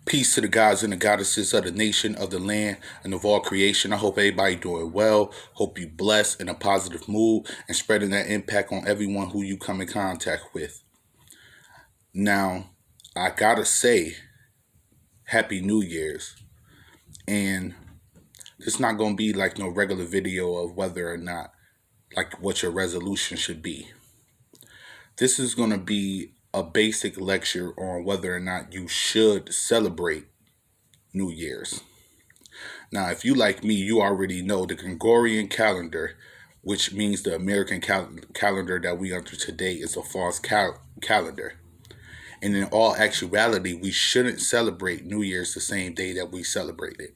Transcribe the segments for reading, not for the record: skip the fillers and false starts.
Peace to the gods and the goddesses of the nation, of the land, and of all creation. I hope everybody doing well. Hope you blessed in a positive mood and spreading that impact on everyone who you come in contact with. Now, I gotta say, Happy New Year's. And it's not gonna be like no regular video of whether or not like what your resolution should be. This is gonna be a basic lecture on whether or not you should celebrate New Year's. Now, if you like me, you already know the Gregorian calendar, which means the American calendar that we under today, is a false calendar. And in all actuality, we shouldn't celebrate New Year's the same day that we celebrate it.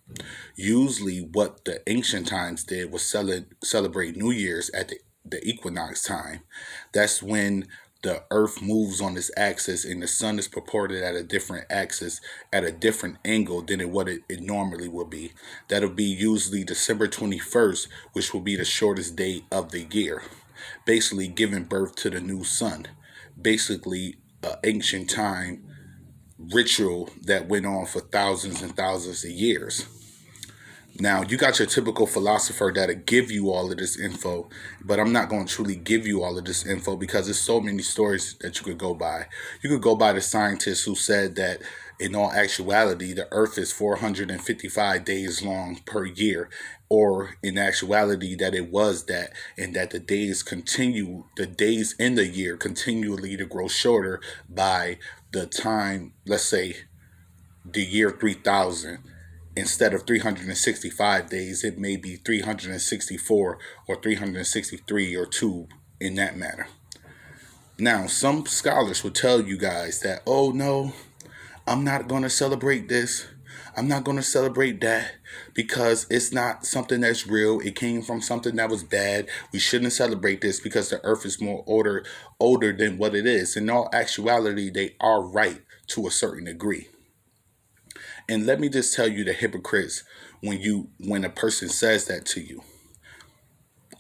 Usually, what the ancient times did was celebrate New Year's at the equinox time. That's when the earth moves on its axis and the sun is purported at a different axis at a different angle than what it normally would be. That'll be usually December 21st, which will be the shortest day of the year, basically giving birth to the new sun. Basically, an ancient time ritual that went on for thousands and thousands of years. Now, you got your typical philosopher that'll give you all of this info, but I'm not going to truly give you all of this info because there's so many stories that you could go by. You could go by the scientist who said that in all actuality, the earth is 455 days long per year, or in actuality that it was that, and that the days in the year continually to grow shorter by the time, let's say, the year 3000. Instead of 365 days, it may be 364 or 363 or 2 in that manner. Now, some scholars will tell you guys that, oh no, I'm not going to celebrate this. I'm not going to celebrate that because it's not something that's real. It came from something that was bad. We shouldn't celebrate this because the earth is more older than what it is. In all actuality, they are right to a certain degree. And let me just tell you the hypocrites when a person says that to you.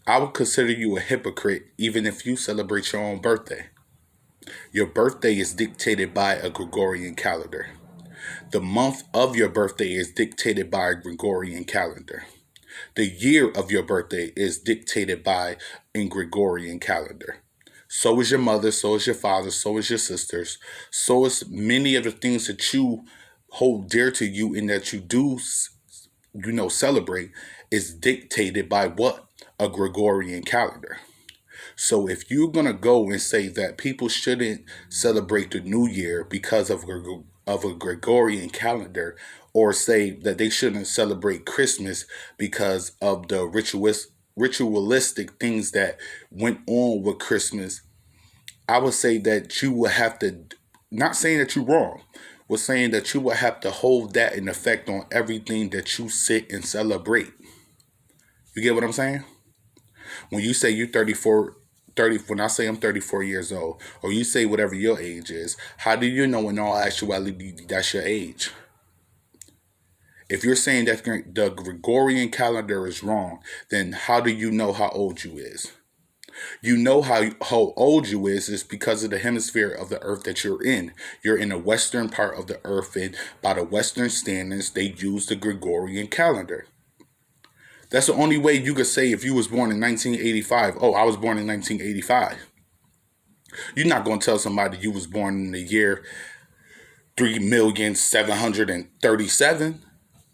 I would consider you a hypocrite even if you celebrate your own birthday. Your birthday is dictated by a Gregorian calendar. The month of your birthday is dictated by a Gregorian calendar. The year of your birthday is dictated by a Gregorian calendar. So is your mother, so is your father, so is your sisters, so is many of the things that you hold dear to you and that you do, celebrate, is dictated by what? A Gregorian calendar. So if you're going to go and say that people shouldn't celebrate the new year because of a Gregorian calendar, or say that they shouldn't celebrate Christmas because of the ritualistic things that went on with Christmas, I would say that you would have to, not saying that you're wrong, was saying that you will have to hold that in effect on everything that you sit and celebrate. You get what I'm saying? When you say you're 34, when I say I'm 34 years old, or you say whatever your age is, how do you know in all actuality that's your age? If you're saying that the Gregorian calendar is wrong, then how do you know how old you is? You know how old you is because of the hemisphere of the earth that you're in. You're in the western part of the earth, and by the western standards, they use the Gregorian calendar. That's the only way you could say if you was born in 1985, oh, I was born in 1985. You're not going to tell somebody you was born in the year 3,737,000.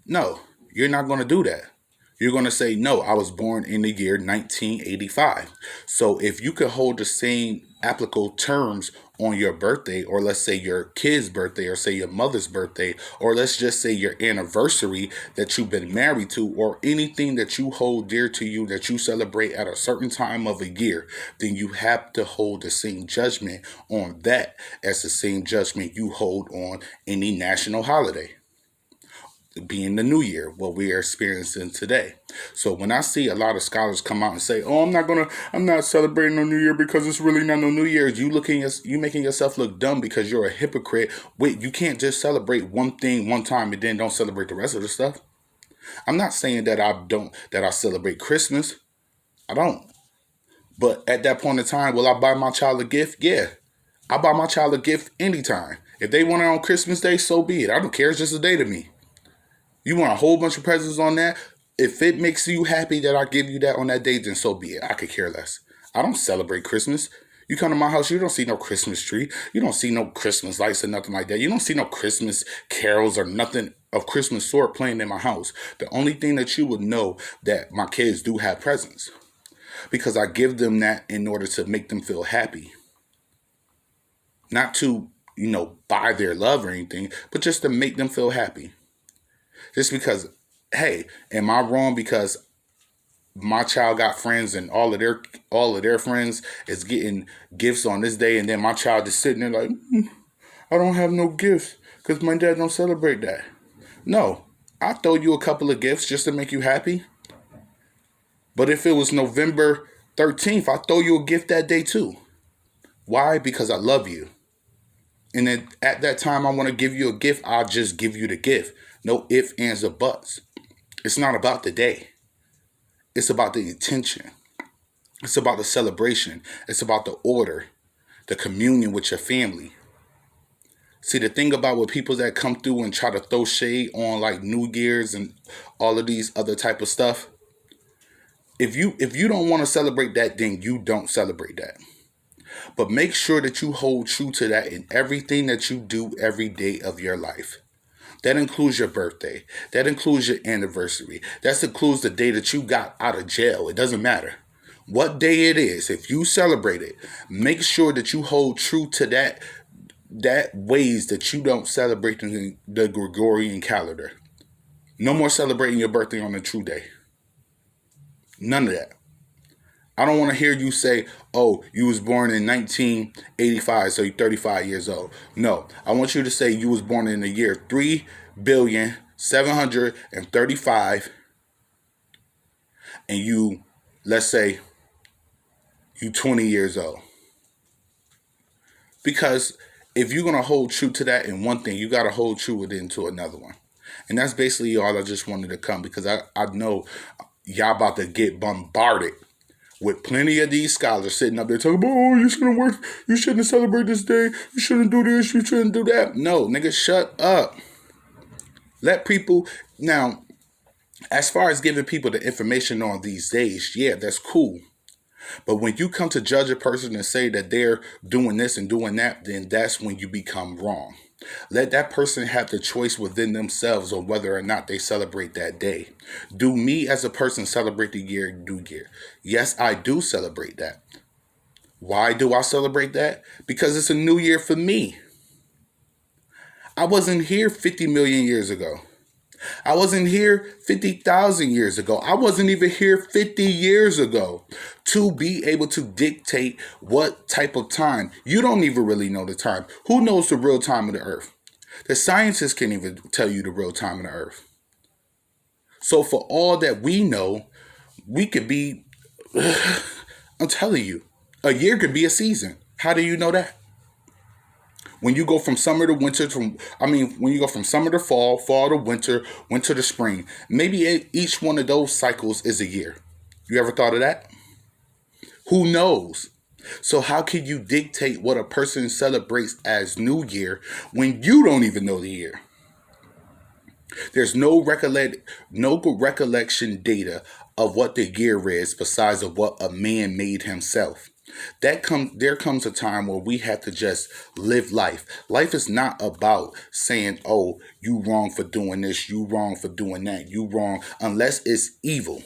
No, you're not going to do that. You're going to say, no, I was born in the year 1985. So if you could hold the same applicable terms on your birthday, or let's say your kid's birthday, or say your mother's birthday, or let's just say your anniversary that you've been married to, or anything that you hold dear to you that you celebrate at a certain time of a year, then you have to hold the same judgment on that as the same judgment you hold on any national holiday, being the new year, what we are experiencing today. So when I see a lot of scholars come out and say, oh, I'm not celebrating no new year because it's really not no new year, you making yourself look dumb because you're a hypocrite. Wait, you can't just celebrate one thing one time and then don't celebrate the rest of the stuff. I'm not saying that I celebrate Christmas. I don't. But at that point in time, will I buy my child a gift? Yeah. I buy my child a gift anytime. If they want it on Christmas Day, so be it. I don't care. It's just a day to me. You want a whole bunch of presents on that? If it makes you happy that I give you that on that day, then so be it. I could care less. I don't celebrate Christmas. You come to my house, you don't see no Christmas tree. You don't see no Christmas lights or nothing like that. You don't see no Christmas carols or nothing of Christmas sort playing in my house. The only thing that you would know that my kids do have presents because I give them that in order to make them feel happy. Not to, buy their love or anything, but just to make them feel happy. Just because, hey, am I wrong because my child got friends and all of their friends is getting gifts on this day, and then my child is sitting there like, I don't have no gifts because my dad don't celebrate that. No, I throw you a couple of gifts just to make you happy. But if it was November 13th, I throw you a gift that day too. Why? Because I love you. And then at that time I want to give you a gift, I'll just give you the gift. No ifs, ands, or buts. It's not about the day. It's about the intention. It's about the celebration. It's about the order, the communion with your family. See, the thing about with people that come through and try to throw shade on like New Year's and all of these other type of stuff, if you don't want to celebrate that, then you don't celebrate that. But make sure that you hold true to that in everything that you do every day of your life. That includes your birthday. That includes your anniversary. That includes the day that you got out of jail. It doesn't matter what day it is. If you celebrate it, make sure that you hold true to that ways that you don't celebrate the Gregorian calendar. No more celebrating your birthday on a true day. None of that. I don't want to hear you say, oh, you was born in 1985, so you're 35 years old. No, I want you to say you was born in the year 3,735,000 and you, let's say, you 20 years old. Because if you're going to hold true to that in one thing, you got to hold true with it into another one. And that's basically all I just wanted to come because I know y'all about to get bombarded with plenty of these scholars sitting up there talking about, oh, you shouldn't work, you shouldn't celebrate this day, you shouldn't do this, you shouldn't do that. No, nigga, shut up. Let people, now, as far as giving people the information on these days, yeah, that's cool. But when you come to judge a person and say that they're doing this and doing that, then that's when you become wrong. Let that person have the choice within themselves on whether or not they celebrate that day. Do me as a person celebrate the New Year? Yes, I do celebrate that. Why do I celebrate that? Because it's a new year for me. I wasn't here 50 million years ago. I wasn't here 50,000 years ago. I wasn't even here 50 years ago to be able to dictate what type of time. You don't even really know the time. Who knows the real time of the earth? The scientists can't even tell you the real time of the earth. So for all that we know, we could be, I'm telling you, a year could be a season. How do you know that? When you go from summer to winter, when you go from summer to fall, fall to winter, winter to spring, maybe each one of those cycles is a year. You ever thought of that? Who knows? So how can you dictate what a person celebrates as New Year when you don't even know the year? There's no recollection data of what the year is besides of what a man made himself. There comes a time where we have to just live life. Life is not about saying, oh, you wrong for doing this, you wrong for doing that, you wrong, unless it's evil.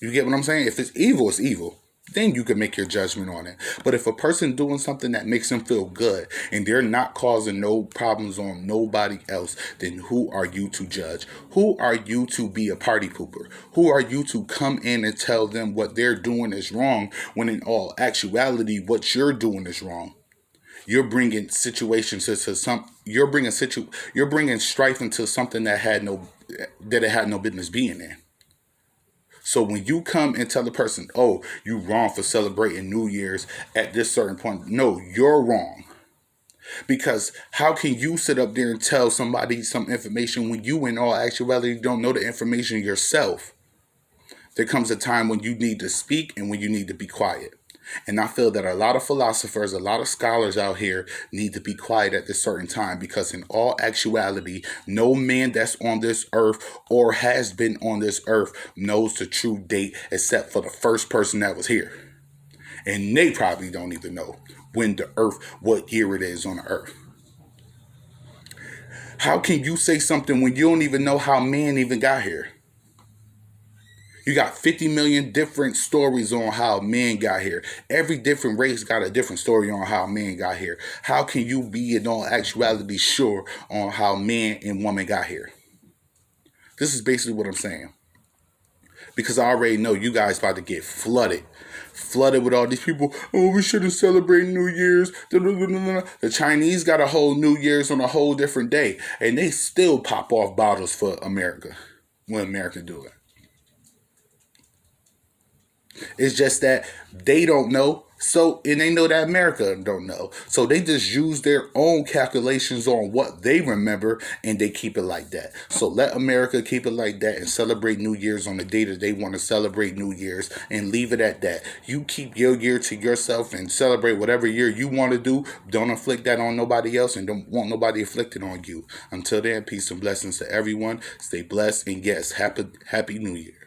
You get what I'm saying? If it's evil, it's evil. Then you can make your judgment on it. But if a person doing something that makes them feel good and they're not causing no problems on nobody else, then who are you to judge? Who are you to be a party pooper? Who are you to come in and tell them what they're doing is wrong when in all actuality what you're doing is wrong? You're bringing situations to some. You're bringing strife into something that it had no business being in. So when you come and tell the person, oh, you wrong for celebrating New Year's at this certain point, no, you're wrong. Because how can you sit up there and tell somebody some information when you in all actuality don't know the information yourself? There comes a time when you need to speak and when you need to be quiet. And I feel that a lot of philosophers, a lot of scholars out here need to be quiet at this certain time, because in all actuality, no man that's on this earth or has been on this earth knows the true date except for the first person that was here. And they probably don't even know when the earth, what year it is on the earth. How can you say something when you don't even know how man even got here? You got 50 million different stories on how men got here. Every different race got a different story on how men got here. How can you be in all actuality sure on how man and woman got here? This is basically what I'm saying. Because I already know you guys about to get flooded. Flooded with all these people. Oh, we shouldn't celebrate New Year's. The Chinese got a whole New Year's on a whole different day. And they still pop off bottles for America when America do it. It's just that they don't know. So, and they know that America don't know. So they just use their own calculations on what they remember, and they keep it like that. So let America keep it like that and celebrate New Year's on the day that they want to celebrate New Year's, and leave it at that. You keep your year to yourself and celebrate whatever year you want to do. Don't inflict that on nobody else, and don't want nobody inflicted on you. Until then, peace and blessings to everyone. Stay blessed, and yes, happy New Year.